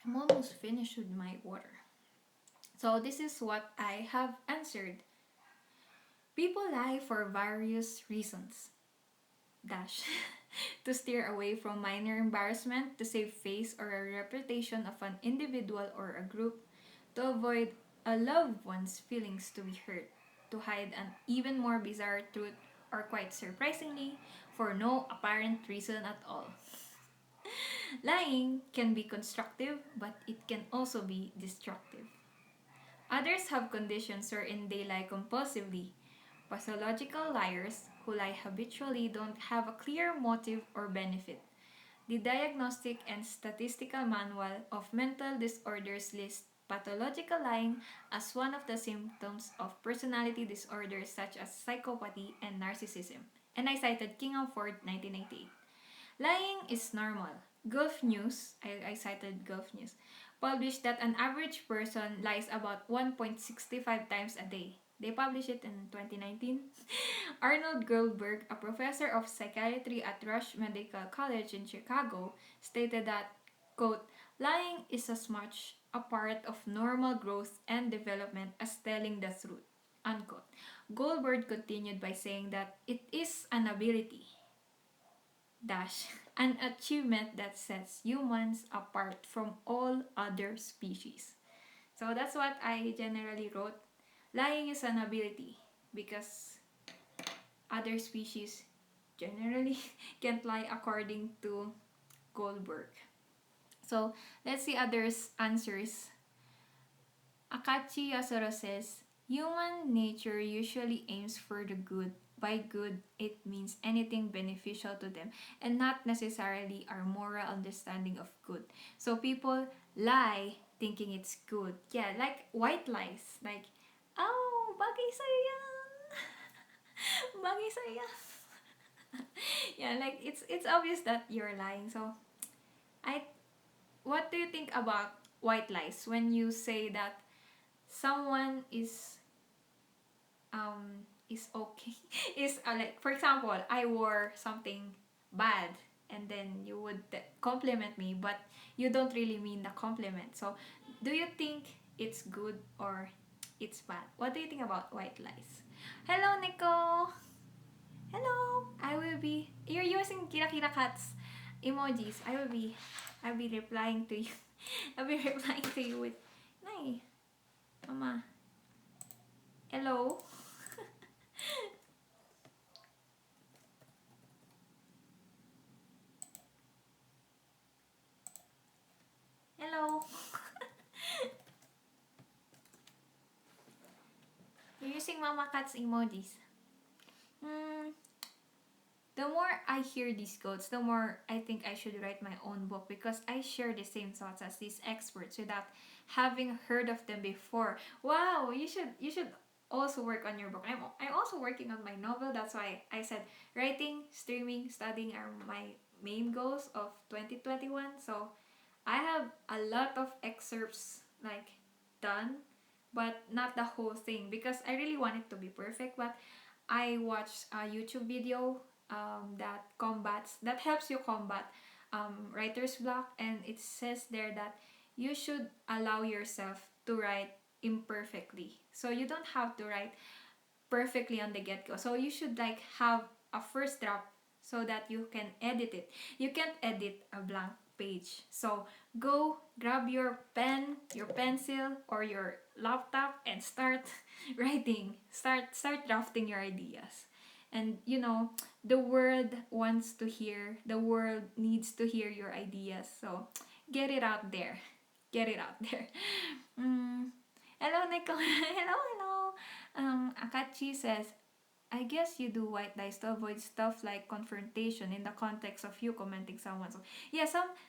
I'm almost finished with my water. So this is what I have answered. People lie for various reasons. Dash. To steer away from minor embarrassment, to save face or a reputation of an individual or a group, to avoid a loved one's feelings to be hurt, to hide an even more bizarre truth, or quite surprisingly, for no apparent reason at all. Lying can be constructive, but it can also be destructive. Others have conditions wherein they lie compulsively. Pathological liars who lie habitually don't have a clear motive or benefit. The Diagnostic and Statistical Manual of Mental Disorders lists pathological lying as one of the symptoms of personality disorders such as psychopathy and narcissism. And I cited King of Ford 1998. Lying is normal. Gulf News, I cited Gulf News, published that an average person lies about 1.65 times a day. They published it in 2019. Arnold Goldberg, a professor of psychiatry at Rush Medical College in Chicago, stated that, quote, lying is as much a part of normal growth and development as telling the truth, unquote. Goldberg continued by saying that it is an ability, dash, an achievement that sets humans apart from all other species. So that's what I generally wrote. Lying is an ability because other species generally can't lie according to Goldberg. So let's see others' answers. Akachi Yasoro says, human nature usually aims for the good. By good, it means anything beneficial to them and not necessarily our moral understanding of good. So people lie thinking it's good. Yeah, like white lies. Like, oh, bagay sa'yo yan. Bagay sa'yo yan. Yeah, like it's obvious that you're lying. So, I what do you think about white lies when you say that someone is okay is like for example I wore something bad and then you would compliment me but you don't really mean the compliment, so do you think it's good or it's bad? What do you think about white lies? Hello Nico. Hello. I will be, you're using kira kira cats emojis. I'll be replying to you. I'll be replying to you with Nay, mama. Hello. Hello. You're using Mama Cat's emojis. Hmm. The more I hear these quotes, the more I think I should write my own book because I share the same thoughts as these experts without having heard of them before. Wow, you should also work on your book. I'm also working on my novel. That's why I said writing, streaming, studying are my main goals of 2021. So I have a lot of excerpts like done, but not the whole thing because I really want it to be perfect. But I watched a YouTube video that helps you combat writer's block, and it says there that you should allow yourself to write imperfectly. So you don't have to write perfectly on the get go. So you should like have a first draft so that you can edit it. You can't edit a blank page. So go grab your pen, your pencil, or your laptop and start writing. Start drafting your ideas. And you know, the world wants to hear, the world needs to hear your ideas. So get it out there. Get it out there. Mm. Hello, Nicole. Hello, hello. Akachi says, I guess you do white lies to avoid stuff like confrontation in the context of you commenting someone. So yeah,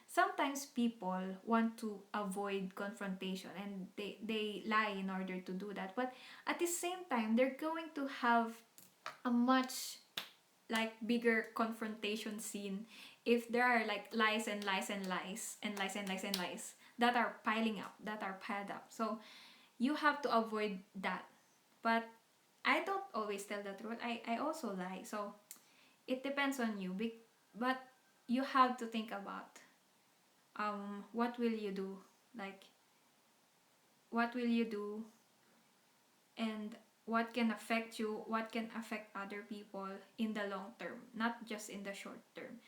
sometimes people want to avoid confrontation and they lie in order to do that. But at the same time, they're going to have a much like bigger confrontation scene if there are like lies and lies and lies and lies and lies and lies that are piling up, that are piled up. So you have to avoid that. But I don't always tell the truth. I also lie. So it depends on you. But you have to think about what will you do Like, what will you do, and what can affect you, what can affect other people in the long term, not just in the short term.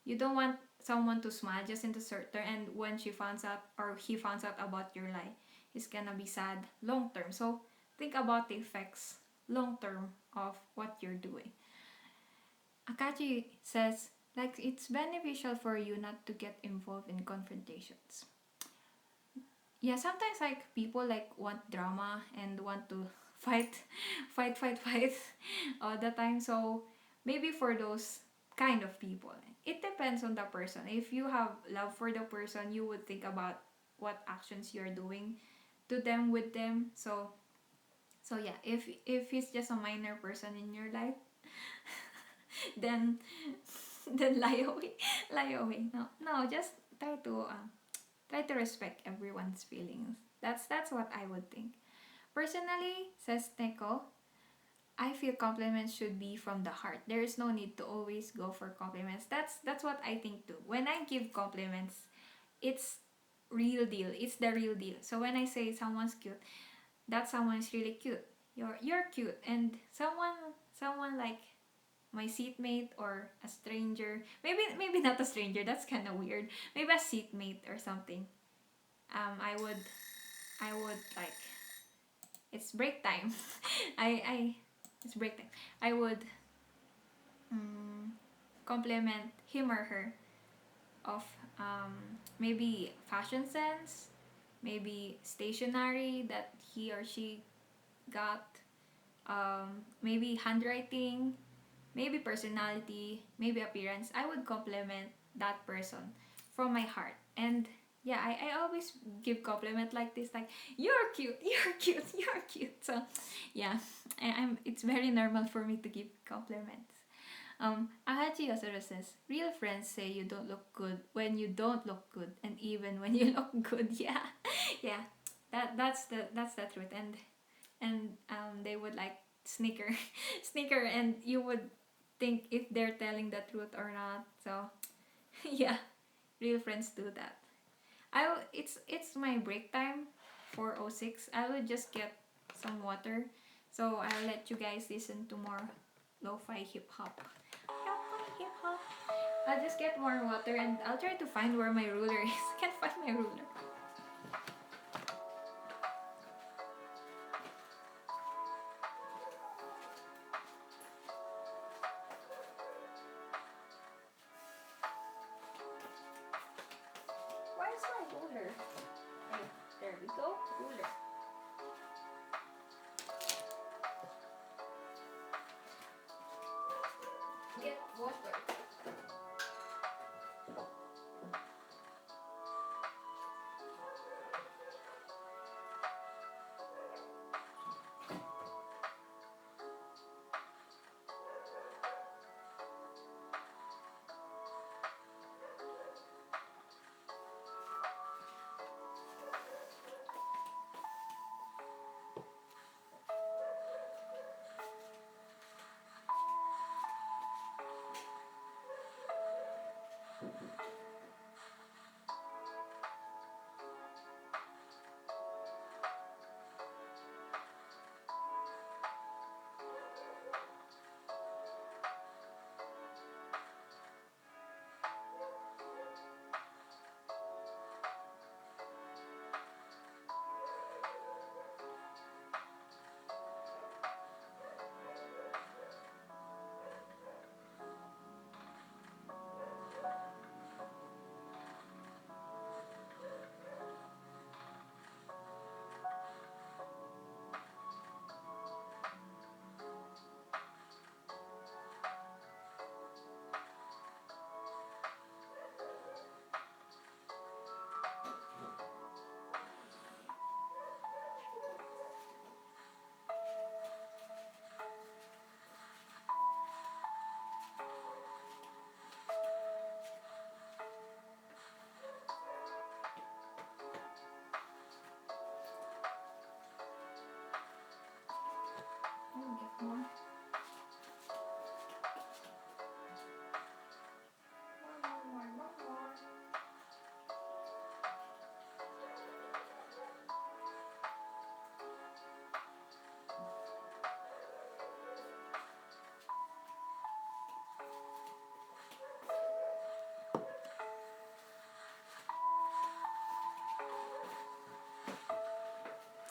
You don't want someone to smile just in the short term, and when she finds out or he finds out about your lie, he's gonna be sad long term. So think about the effects long term of what you're doing. Akachi says, like, it's beneficial for you not to get involved in confrontations. Yeah, sometimes like people like want drama and want to fight, fight all the time. So maybe for those kind of people, it depends on the person. If you have love for the person, you would think about what actions you're doing to them, with them. So yeah, if he's just a minor person in your life, then then lie away, lie away. No, just try to respect everyone's feelings. That's what I would think. Personally, says Neko, I feel compliments should be from the heart. There is no need to always go for compliments. That's what I think too. When I give compliments, it's real deal. It's the real deal. So when I say someone's cute, that someone is really cute. You're cute, and someone like my seatmate or a stranger, maybe not a stranger. That's kind of weird. Maybe a seatmate or something. I would like, it's break time. I it's break time. I would compliment him or her of maybe fashion sense, maybe stationery that he or she got, maybe handwriting, maybe personality, maybe appearance. I would compliment that person from my heart. And yeah, I always give compliment like this, like, you're cute, you're cute, you're cute. So yeah, I'm it's very normal for me to give compliments. Ahachi also says, real friends say you don't look good when you don't look good, and even when you look good. Yeah, yeah, that's the truth. And they would like snicker, snicker, and you would think if they're telling the truth or not. So yeah, real friends do that. It's my break time, 4:06. I will just get some water, so I'll let you guys listen to more lo-fi hip hop. Lo-fi hip hop. I'll just get more water and I'll try to find where my ruler is. Can't find my ruler. Where's my ruler? Hey, there we go. Ruler. Get water.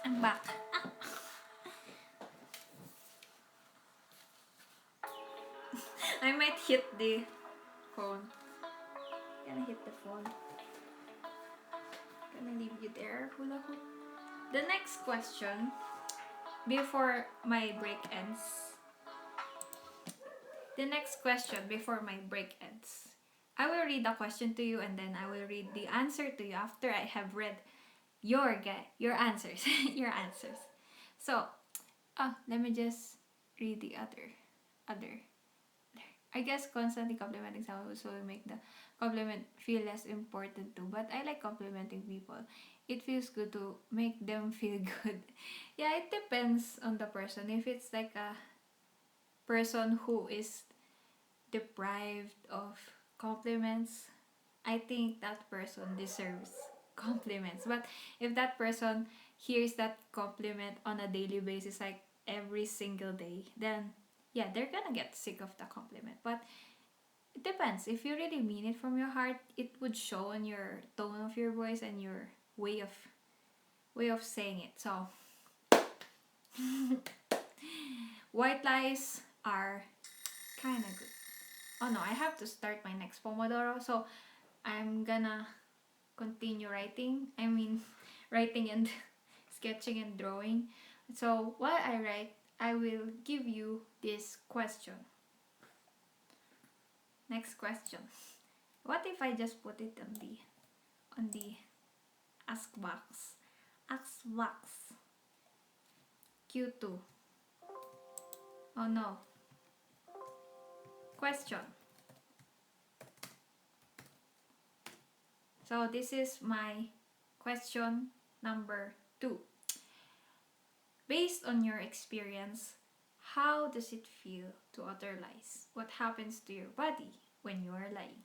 I'm back. I might hit the phone. Gonna hit the phone. Gonna leave you there, hula hoop. The next question, before my break ends. The next question before my break ends. I will read the question to you and then I will read the answer to you after I have read your answers. Your answers. So, let me just read the other. I guess constantly complimenting someone will make the compliment feel less important too. But I like complimenting people. It feels good to make them feel good. Yeah, it depends on the person. If it's like a person who is deprived of compliments, I think that person deserves compliments. But if that person hears that compliment on a daily basis, like every single day, then yeah, they're gonna get sick of the compliment. But it depends. If you really mean it from your heart, it would show in your tone of your voice and your way of saying it. So white lies are kind of good. Oh no, I have to start my next Pomodoro. So I'm gonna continue writing. I mean, writing and sketching and drawing. So while I write, I will give you this question. Next question. What if I just put it on the ask box? Ask box. Q2. Oh no. Question. So this is my question number 2. Based on your experience, how does it feel to utter lies? What happens to your body when you are lying?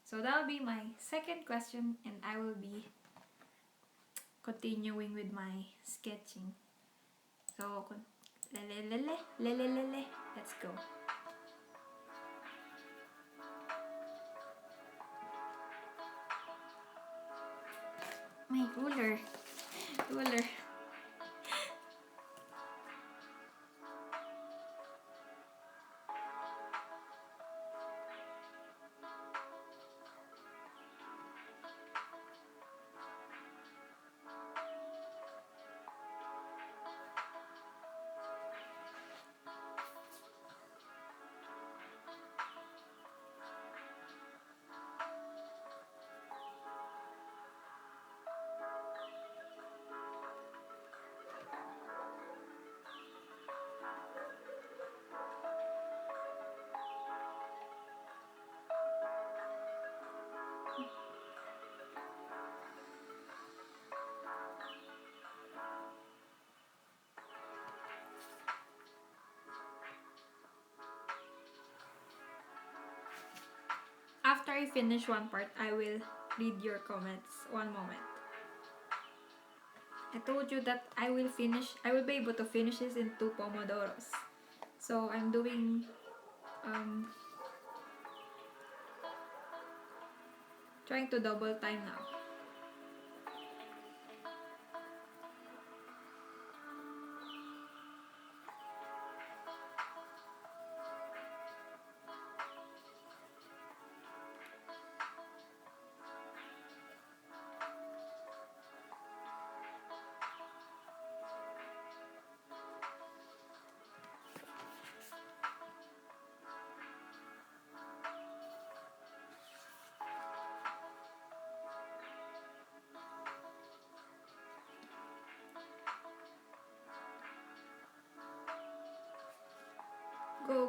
So that'll be my second question, and I will be continuing with my sketching. So, let's go. My ruler. After I finish one part, I will read your comments. One moment. I told you that I will be able to finish this in 2 pomodoros. So I'm doing trying to double time now.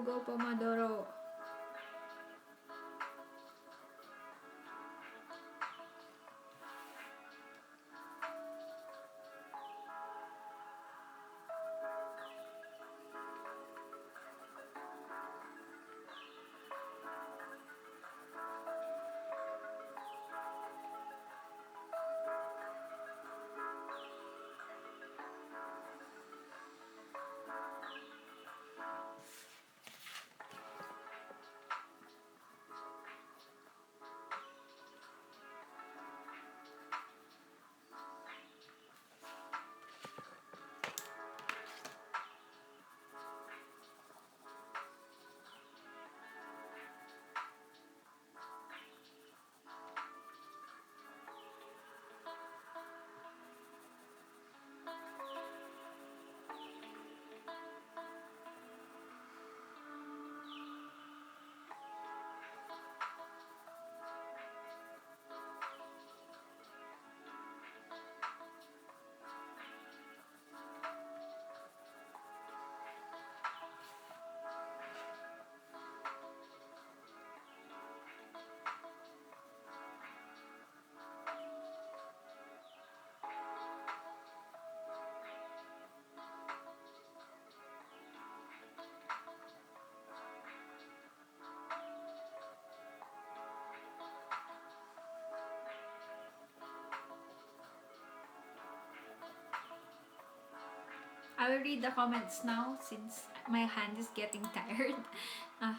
Go Pomodoro. I will read the comments now since my hand is getting tired. Ah,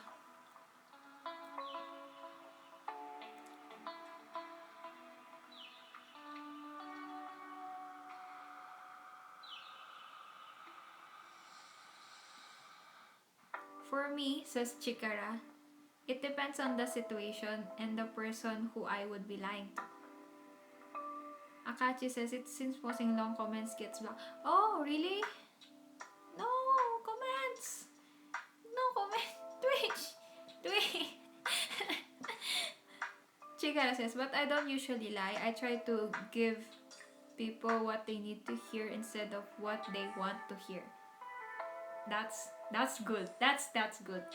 for me, says Chikara, it depends on the situation and the person who I would be lying to. Akachi says it since posting long comments gets blocked. Oh, really? No comments! No comment! Twitch! Twitch! Chikara says, but I don't usually lie. I try to give people what they need to hear instead of what they want to hear. That's good. That's good.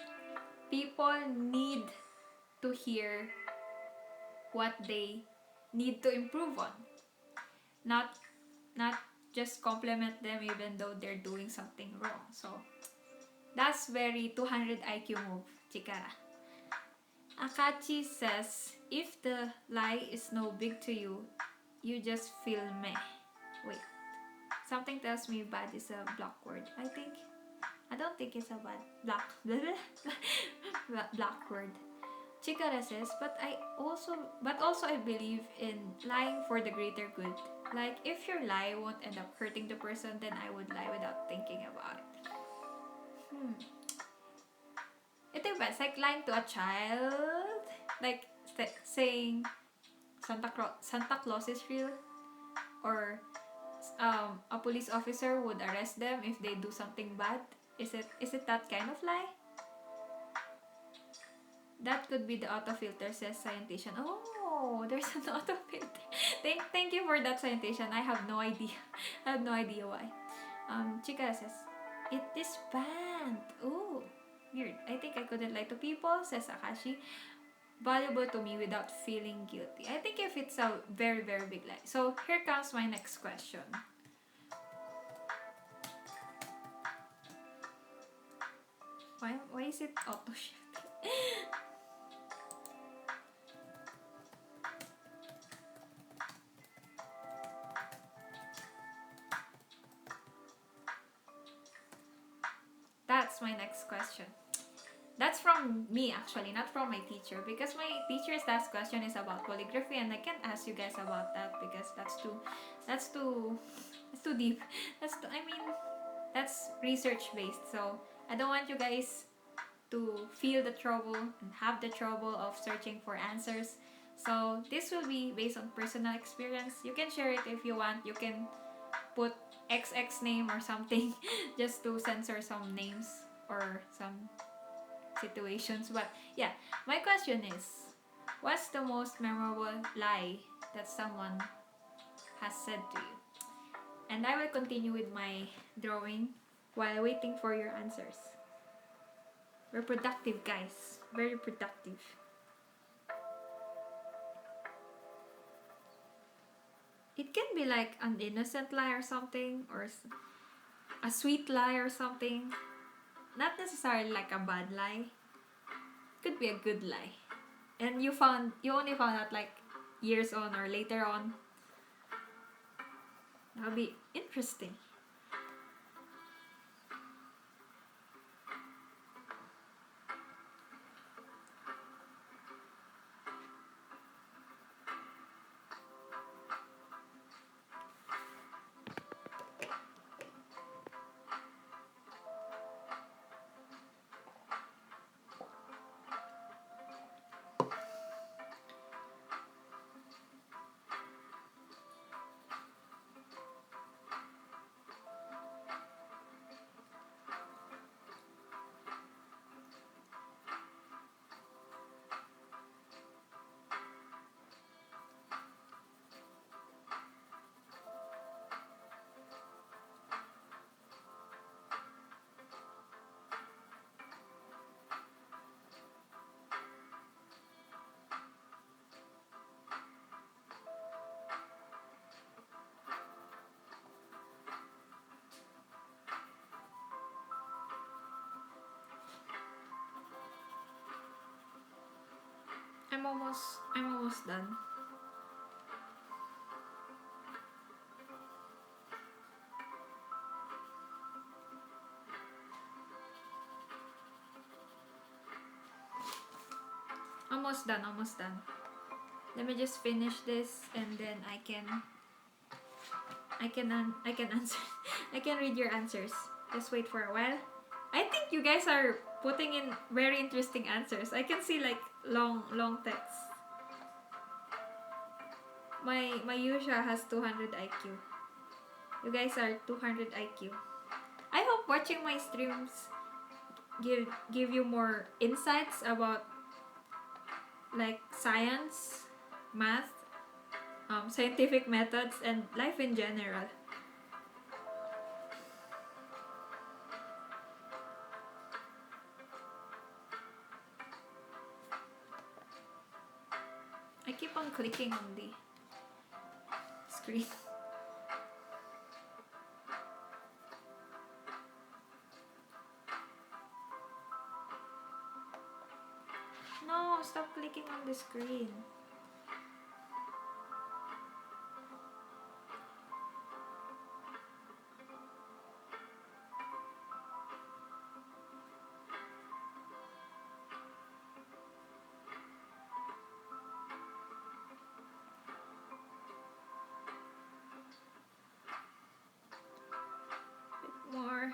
People need to hear what they need to improve on. Not just compliment them even though they're doing something wrong. So that's very 200 IQ move, Chikara. Akachi says, if the lie is no big to you, you just feel meh. Wait, something tells me bad is a block word. I don't think it's a bad black word. Chikara says, but also I believe in lying for the greater good. Like if your lie won't end up hurting the person, then I would lie without thinking about it. It depends. Like lying to a child, like saying Santa Claus is real, or a police officer would arrest them if they do something bad. Is it that kind of lie? That could be the autofilter, says Scientation. Oh, there's an autofilter. Thank you for that, Scientation. I have no idea. I have no idea why. Chika says, it is banned. Ooh, weird. I think I couldn't lie to people, says Akashi. Valuable to me without feeling guilty. I think if it's a very, very big lie. So here comes my next question. Why is it auto shifting? That's my next question. That's from me actually, not from my teacher, because my teacher's last question is about calligraphy and I can't ask you guys about that because that's too deep. That's research based. So I don't want you guys to feel the trouble and have the trouble of searching for answers. So this will be based on personal experience. You can share it if you want. You can put XX name or something just to censor some names or some situations. But yeah, my question is, what's the most memorable lie that someone has said to you? And I will continue with my drawing while waiting for your answers. We're productive, guys. Very productive. It can be like an innocent lie or something, or a sweet lie or something. Not necessarily like a bad lie. Could be a good lie. And you only found out like years on or later on. That'll be interesting. I'm almost done. almost done, almost done. Let me just finish this and then I can answer. I can read your answers. Just wait for a while. I think you guys are putting in very interesting answers. I can see like long text. My Yusha has 200 IQ. You guys are 200 IQ. I hope watching my streams give you more insights about like science, math, scientific methods, and life in general. I keep on clicking on the screen. No, stop clicking on the screen. More.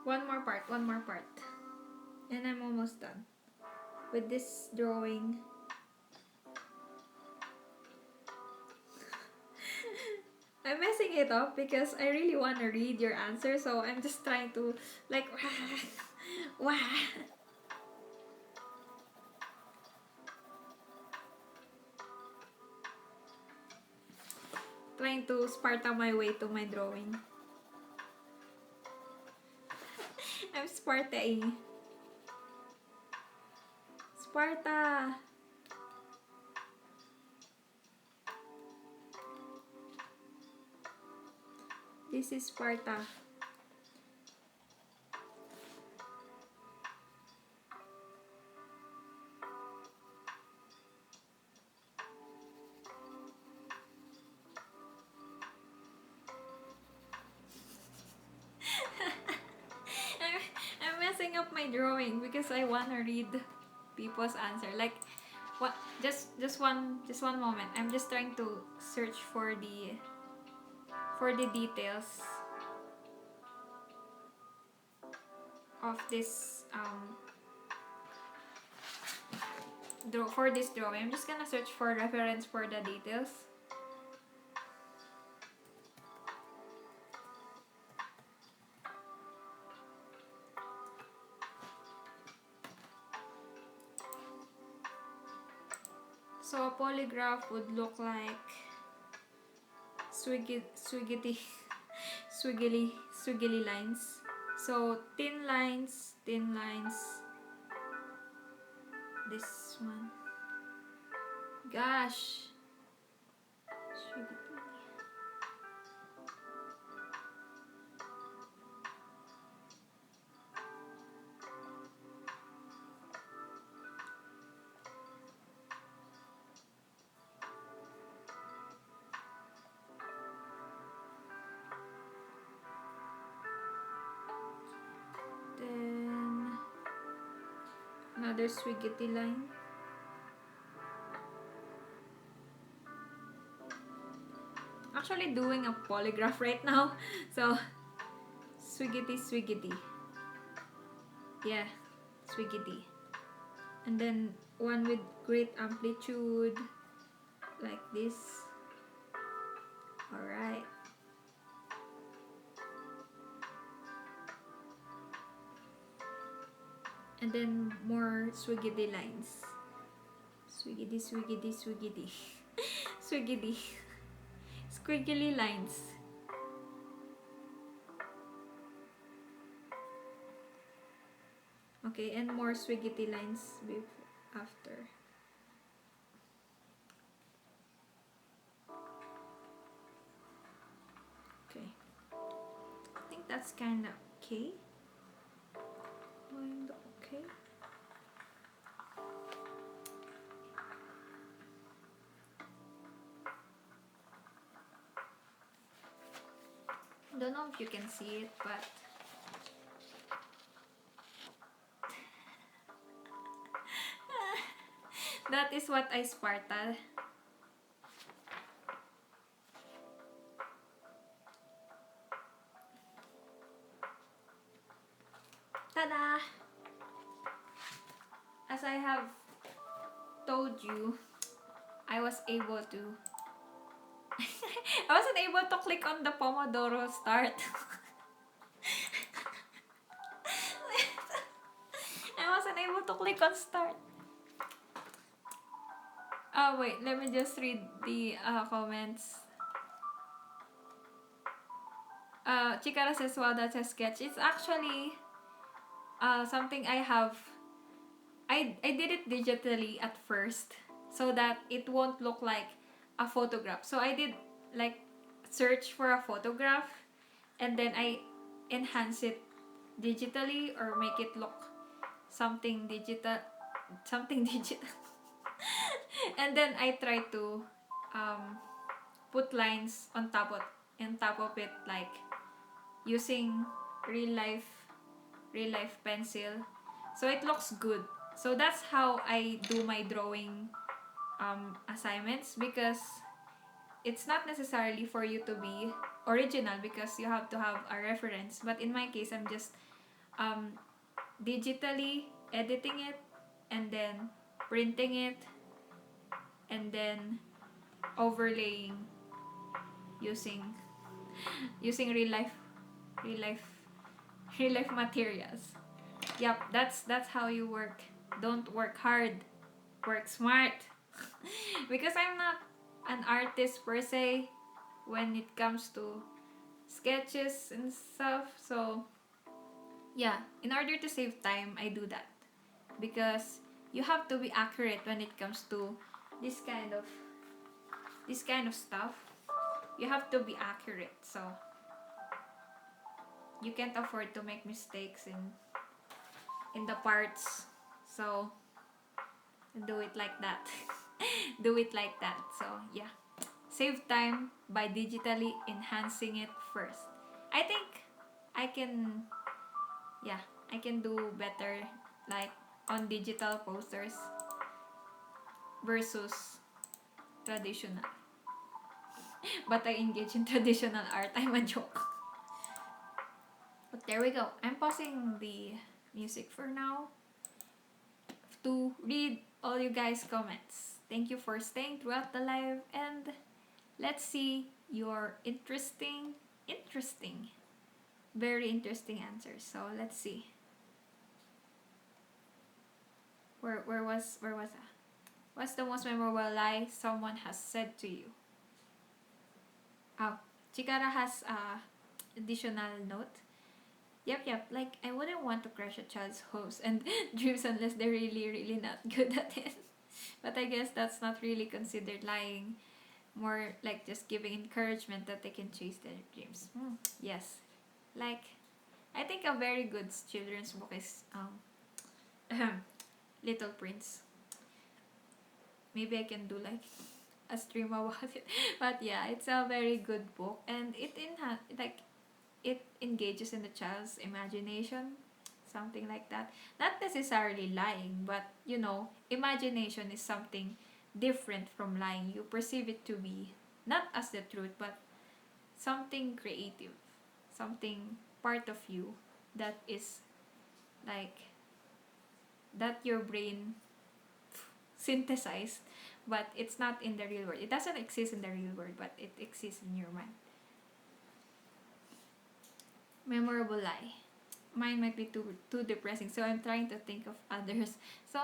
One more part. And I'm almost done with this drawing. I'm messing it up because I really want to read your answer, so I'm just trying to like wah. Trying to Sparta my way to my drawing. I'm Sparta-ing. Sparta! This is Sparta. I'm messing up my drawing because I want to read people's answer. Like, what? Just one moment. I'm just trying to search for the details of this for this drawing. I'm just gonna search for reference for the details. So a polygraph would look like swiggly lines. So thin lines. This one. Gosh. Swiggly. Then another swiggity line. Actually doing a polygraph right now, so swiggity. Yeah, swiggity. And then one with great amplitude, like this. Alright. And then more swiggity lines. Swiggity. Swiggity. Squiggly lines. Okay, and more swiggity lines after. Okay. I think that's kind of okay. Kind of okay. Don't know if you can see it, but that is what I sparkled. Tada! As I have told you, I was able to I wasn't able to click on the Pomodoro start. I wasn't able to click on start. Oh wait, let me just read the comments. Chikara says, wow, that's a sketch. It's actually something I have. I did it digitally at first so that it won't look like a photograph. So I did like search for a photograph and then I enhance it digitally or make it look something digital, and then I try to put lines on top of it, like using real life pencil, so it looks good. So that's how I do my drawing assignments, because it's not necessarily for you to be original because you have to have a reference, but in my case I'm just digitally editing it and then printing it and then overlaying using real life real life materials. Yep, that's how you work. Don't work hard, work smart. Because I'm not an artist per se when it comes to sketches and stuff. So yeah, in order to save time, I do that, because you have to be accurate when it comes to this kind of stuff. You have to be accurate, so you can't afford to make mistakes in the parts. So do it like that. Do it like that. So yeah, save time by digitally enhancing it first. I think I can, yeah, I can do better, like on digital posters versus traditional. But I engage in traditional art. I'm a joke. But there we go. I'm pausing the music for now to read all you guys' comments. Thank you for staying throughout the live, and let's see your very interesting answers. So let's see. Where was that? What's the most memorable lie someone has said to you? Oh, Chikara has a additional note. Yep. Like, I wouldn't want to crush a child's hopes and dreams unless they're really not good at it. But I guess that's not really considered lying. More like just giving encouragement that they can chase their dreams. Yes. Like, I think a very good children's book is Little Prince. Maybe I can do like a stream about it. But yeah, it's a very good book, and it engages in the child's imagination, something like that. Not necessarily lying, but imagination is something different from lying. You perceive it to be not as the truth, but something creative, something part of you that is like that your brain synthesized, but it's not in the real world. It doesn't exist in the real world, but it exists in your mind. Memorable lie. Mine might be too depressing, so I'm trying to think of others. So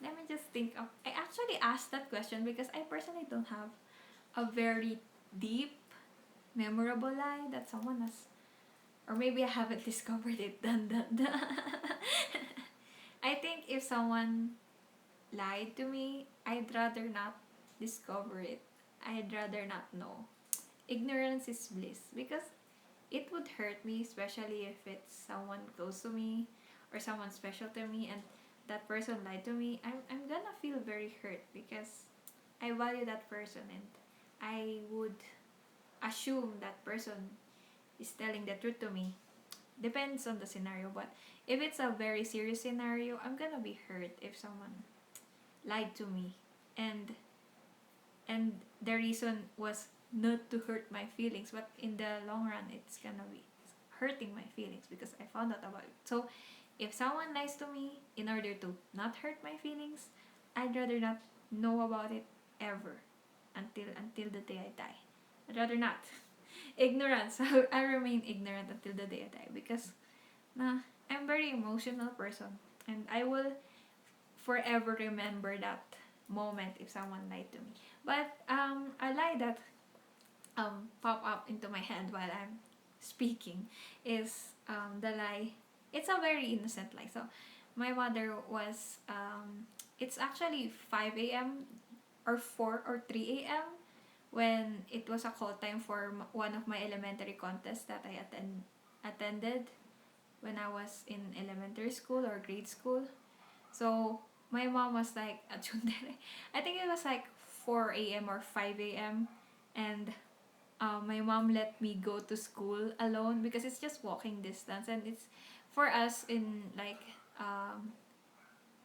let me just think of. I actually asked that question because I personally don't have a very deep, memorable lie that someone has, or maybe I haven't discovered it. Dun. I think if someone lied to me, I'd rather not discover it. I'd rather not know. Ignorance is bliss because it would hurt me, especially if it's someone close to me or someone special to me and that person lied to me. I'm gonna feel very hurt because I value that person and I would assume that person is telling the truth to me. Depends on the scenario, but if it's a very serious scenario, I'm gonna be hurt if someone lied to me and the reason was not to hurt my feelings, but in the long run it's gonna be hurting my feelings because I found out about it. So if someone lies to me in order to not hurt my feelings, I'd rather not know about it ever until the day I die. I'd rather not. Ignorance. I remain ignorant until the day I die because nah, I'm very emotional person and I will forever remember that moment if someone lied to me. But a lie that pop up into my head while I'm speaking is the lie. It's a very innocent lie. So my mother was it's actually 5 a.m. or 4 or 3 a.m. when it was a call time for one of my elementary contests that I attended when I was in elementary school or grade school. So my mom was like a tsundere. I think it was like 4 a.m. or 5 a.m. and my mom let me go to school alone because it's just walking distance and it's for us in like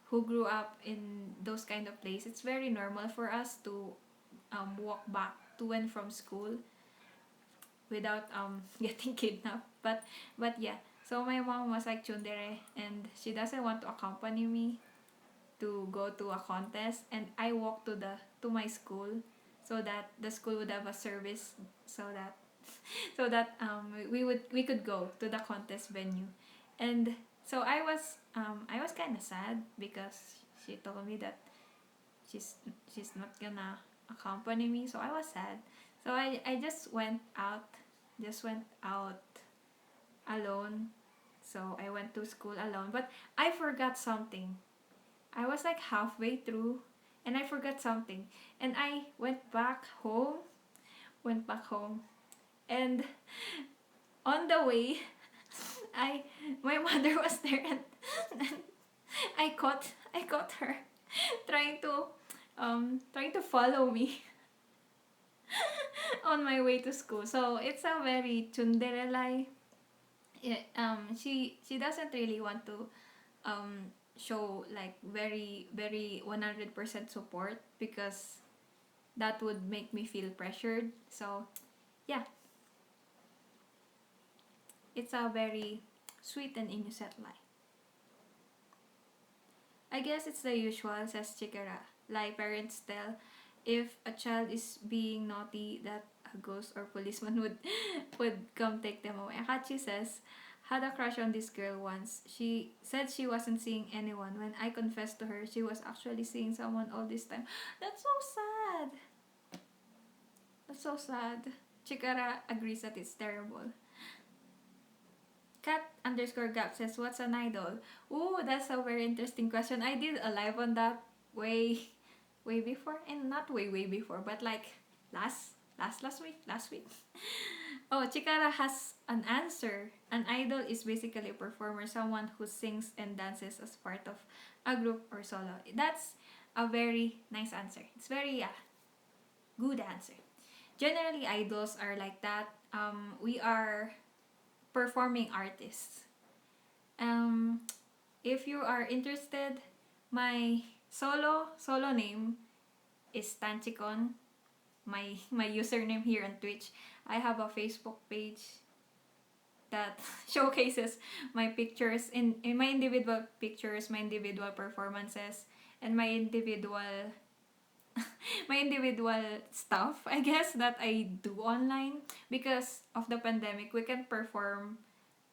who grew up in those kind of places. It's very normal for us to walk back to and from school without getting kidnapped. But yeah, so my mom was like tsundere and she doesn't want to accompany me to go to a contest and I walked to my school so that the school would have a service so that we could go to the contest venue. And so I was kind of sad because she told me that she's she's not gonna accompany me, so I was sad. So I just went out alone. So I went to school alone, but I forgot something. I was like halfway through and I forgot something. And I went back home and on the way I my mother was there and I caught her trying to follow me on my way to school. So it's a very tsundere lie. She doesn't really want to show like very 100% support because that would make me feel pressured. So yeah, it's a very sweet and innocent lie. I guess it's the usual, says Chikara. Lie parents tell if a child is being naughty that a ghost or policeman would come take them away. Akachi says, had a crush on this girl once. She said she wasn't seeing anyone. When I confessed to her, she was actually seeing someone all this time. That's so sad. That's so sad. Chikara agrees that it's terrible. Cat_gap says, what's an idol? Ooh, that's a very interesting question. I did a live on that way before, and not way before, but like last week. Oh, Chikara has an answer. An idol is basically a performer, someone who sings and dances as part of a group or solo. That's a very nice answer. It's very good answer. Generally, idols are like that. We are performing artists. If you are interested, my solo name is Tanchikon. My username here on Twitch. I have a Facebook page that showcases my pictures in my individual pictures, my individual performances, and my individual stuff, I guess, that I do online. Because of the pandemic, we can't perform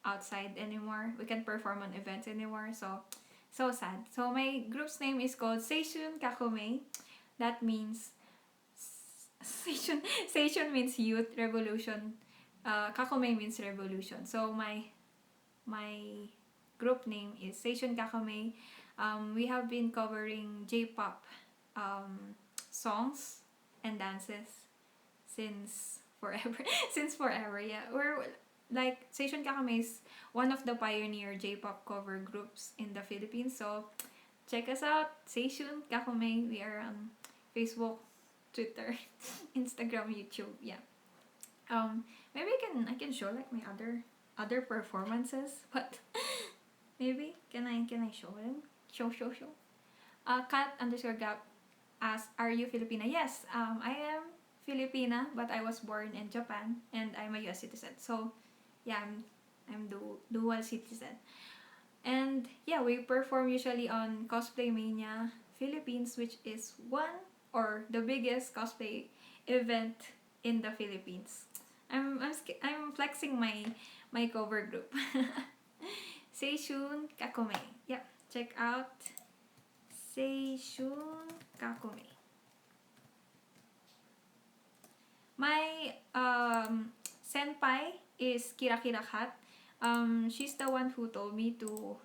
outside anymore. We can't perform on events anymore. So sad. So my group's name is called Seishun Kakume. That means Seishun means youth, revolution. Kakume means revolution. So my group name is Seishun Kakume. We have been covering J-pop um, songs and dances since forever. Since forever, yeah. We're like Seishun Kakame is one of the pioneer J-pop cover groups in the Philippines. So check us out, Seishun Kakame. We are on Facebook, Twitter, Instagram, YouTube. Yeah. Maybe I can show like my other performances, but maybe can I show them? Show. Cat underscore gap asks, are you Filipina? Yes, I am Filipina, but I was born in Japan and I'm a US citizen. So yeah, I'm dual citizen. And yeah, we perform usually on Cosplay Mania Philippines, which is one or the biggest cosplay event in the Philippines. I'm flexing my cover group. Seishun Kakome. Yeah, check out Seishun Kakome. My senpai is Kira Kira Kat. She's the one who told me to